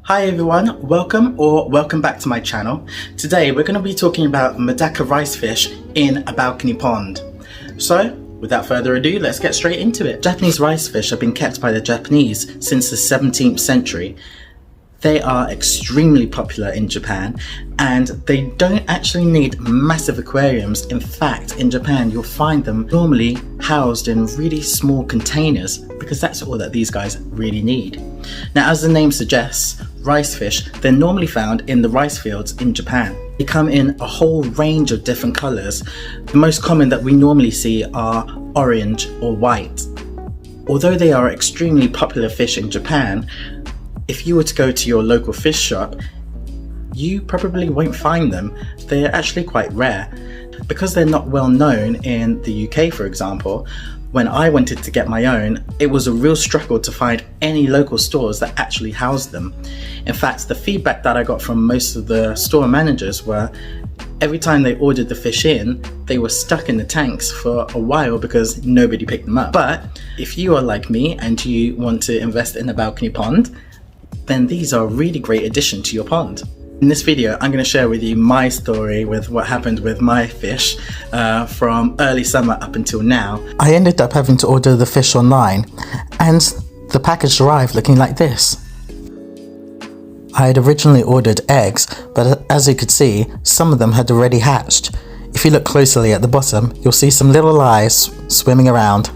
Hi everyone, welcome back to my channel. Today we're going to be talking about Medaka ricefish in a balcony pond. So without further ado, let's get straight into it. Japanese ricefish have been kept by the Japanese since the 17th century. They are extremely popular in Japan and they don't actually need massive aquariums. In fact, in Japan you'll find them normally housed in really small containers because that's all that these guys really need. Now, as the name suggests, ricefish, they're normally found in the rice fields in Japan. They come in a whole range of different colours. The most common that we normally see are orange or white. Although they are extremely popular fish in Japan, if you were to go to your local fish shop, you probably won't find them. They're actually quite rare. Because they're not well known in the UK, for example, when I wanted to get my own, it was a real struggle to find any local stores that actually housed them. In fact, the feedback that I got from most of the store managers were every time they ordered the fish in, they were stuck in the tanks for a while because nobody picked them up. But if you are like me and you want to invest in a balcony pond, then these are a really great addition to your pond. In this video, I'm going to share with you my story with what happened with my fish from early summer up until now. I ended up having to order the fish online and the package arrived looking like this. I had originally ordered eggs, but as you could see, some of them had already hatched. If you look closely at the bottom, you'll see some little eyes swimming around.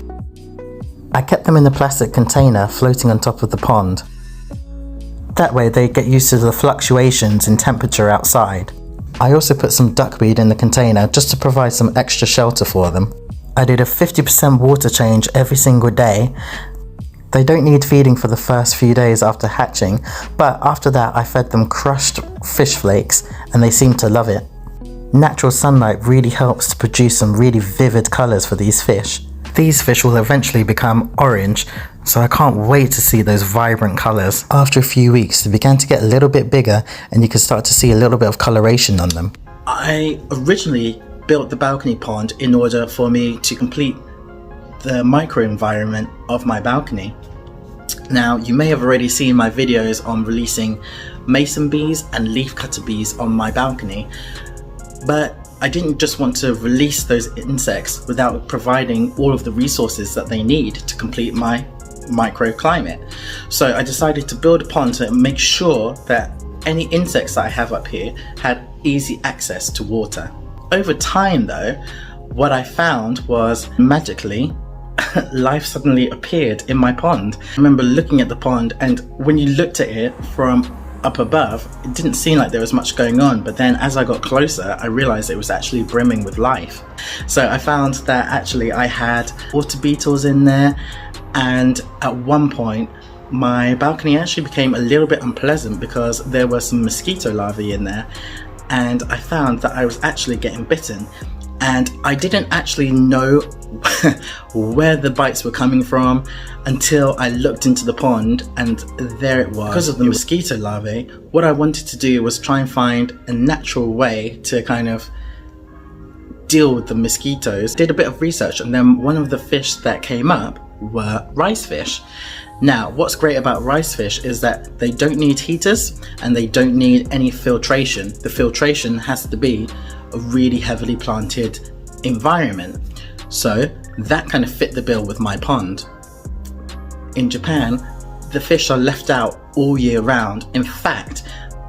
I kept them in a plastic container floating on top of the pond. That way they get used to the fluctuations in temperature outside. I also put some duckweed in the container just to provide some extra shelter for them. I did a 50% water change every single day. They don't need feeding for the first few days after hatching, but after that I fed them crushed fish flakes and they seem to love it. Natural sunlight really helps to produce some really vivid colours for these fish. These fish will eventually become orange, so I can't wait to see those vibrant colours. After a few weeks, they began to get a little bit bigger and you can start to see a little bit of coloration on them. I originally built the balcony pond in order for me to complete the microenvironment of my balcony. Now, you may have already seen my videos on releasing mason bees and leafcutter bees on my balcony, but I didn't just want to release those insects without providing all of the resources that they need to complete my microclimate. So I decided to build a pond to make sure that any insects that I have up here had easy access to water. Over time though, what I found was magically life suddenly appeared in my pond. I remember looking at the pond and when you looked at it from up above, it didn't seem like there was much going on, but then as I got closer I realized it was actually brimming with life. So I found that actually I had water beetles in there, and at one point my balcony actually became a little bit unpleasant because there were some mosquito larvae in there, and I found that I was actually getting bitten. And I didn't actually know where the bites were coming from until I looked into the pond and there it was. Because of the mosquito larvae, what I wanted to do was try and find a natural way to kind of deal with the mosquitoes. Did a bit of research and then one of the fish that came up were ricefish. Now, what's great about ricefish is that they don't need heaters and they don't need any filtration. The filtration has to be a really heavily planted environment. So that kind of fit the bill with my pond. In Japan, the fish are left out all year round. In fact,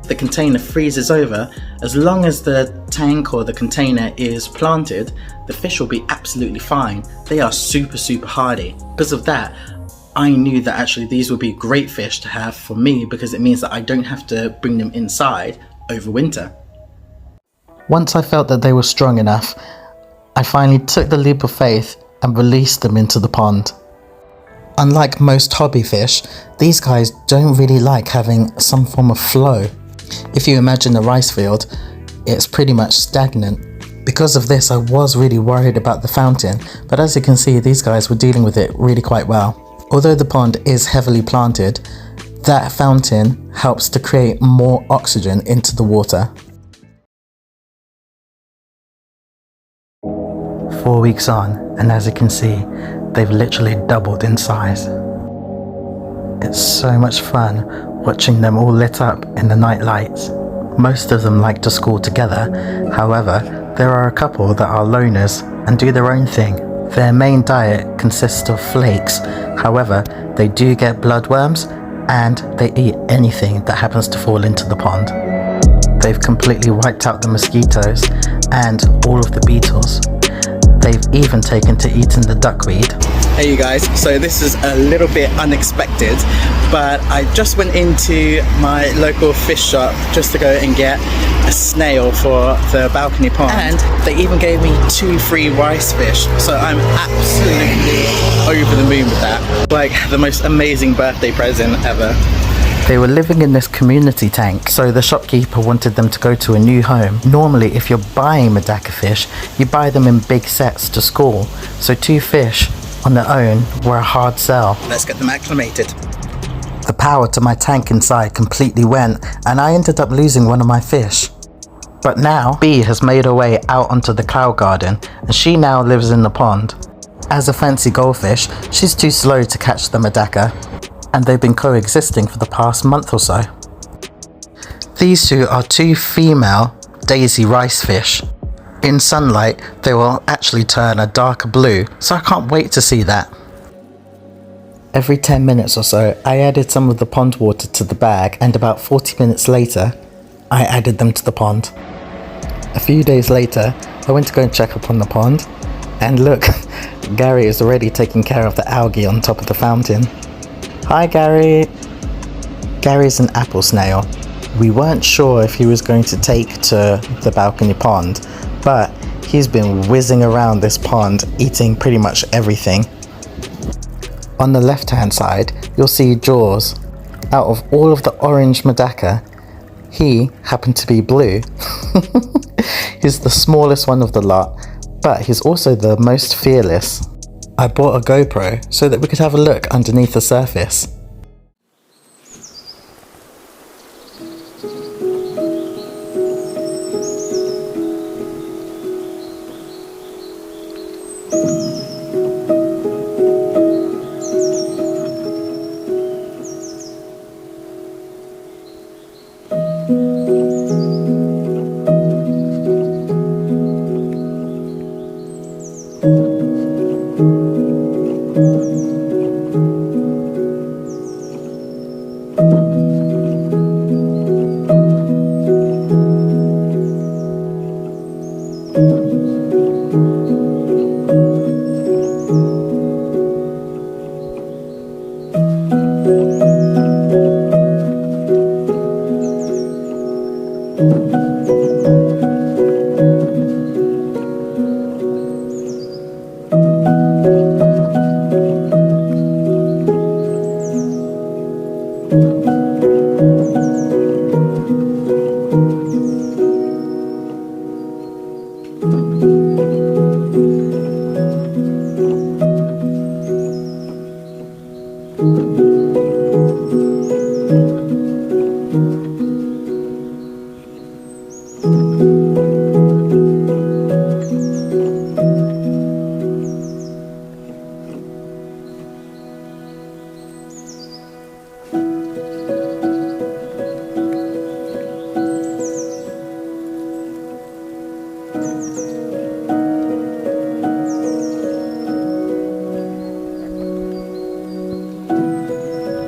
the container freezes over. As long as the tank or the container is planted, the fish will be absolutely fine. They are super hardy. Because of that, I knew that actually these would be great fish to have for me because it means that I don't have to bring them inside over winter. Once I felt that they were strong enough, I finally took the leap of faith and released them into the pond. Unlike most hobby fish, these guys don't really like having some form of flow. If you imagine a rice field, it's pretty much stagnant. Because of this, I was really worried about the fountain, but as you can see, these guys were dealing with it really quite well. Although the pond is heavily planted, that fountain helps to create more oxygen into the water. 4 weeks on, and as you can see, they've literally doubled in size. It's so much fun watching them all lit up in the night lights. Most of them like to school together, however, there are a couple that are loners and do their own thing. Their main diet consists of flakes, however, they do get bloodworms and they eat anything that happens to fall into the pond. They've completely wiped out the mosquitoes and all of the beetles. They've even taken to eating the duckweed. Hey you guys, so this is a little bit unexpected, but I just went into my local fish shop just to go and get a snail for the balcony pond, and they even gave me 2 free rice fish, so I'm absolutely over the moon with that. Like the most amazing birthday present ever. They were living in this community tank, so the shopkeeper wanted them to go to a new home. Normally, if you're buying Medaka fish, you buy them in big sets to school, so 2 fish on their own were a hard sell. Let's get them acclimated. The power to my tank inside completely went, and I ended up losing one of my fish. But now, Bee has made her way out onto the cloud garden, and she now lives in the pond. As a fancy goldfish, she's too slow to catch the Medaka, and they've been coexisting for the past month or so. These 2 are 2 female daisy rice fish. In sunlight, they will actually turn a darker blue, so I can't wait to see that. Every 10 minutes or so, I added some of the pond water to the bag, and about 40 minutes later, I added them to the pond. A few days later, I went to go and check up on the pond, and look, Gary is already taking care of the algae on top of the fountain. Hi Gary! Gary's an apple snail. We weren't sure if he was going to take to the balcony pond, but he's been whizzing around this pond eating pretty much everything. On the left hand side, you'll see Jaws. Out of all of the orange Medaka, he happened to be blue. He's the smallest one of the lot, but he's also the most fearless. I bought a GoPro so that we could have a look underneath the surface.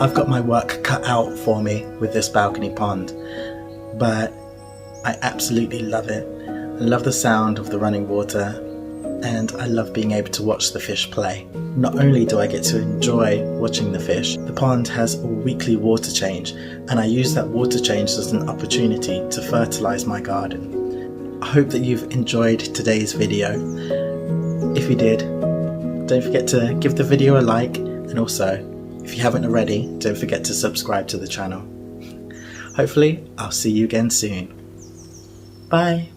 I've got my work cut out for me with this balcony pond, but I absolutely love it. I love the sound of the running water, and I love being able to watch the fish play. Not only do I get to enjoy watching the fish, the pond has a weekly water change, and I use that water change as an opportunity to fertilize my garden. I hope that you've enjoyed today's video. If you did, don't forget to give the video a like, and also, if you haven't already, don't forget to subscribe to the channel. Hopefully, I'll see you again soon. Bye!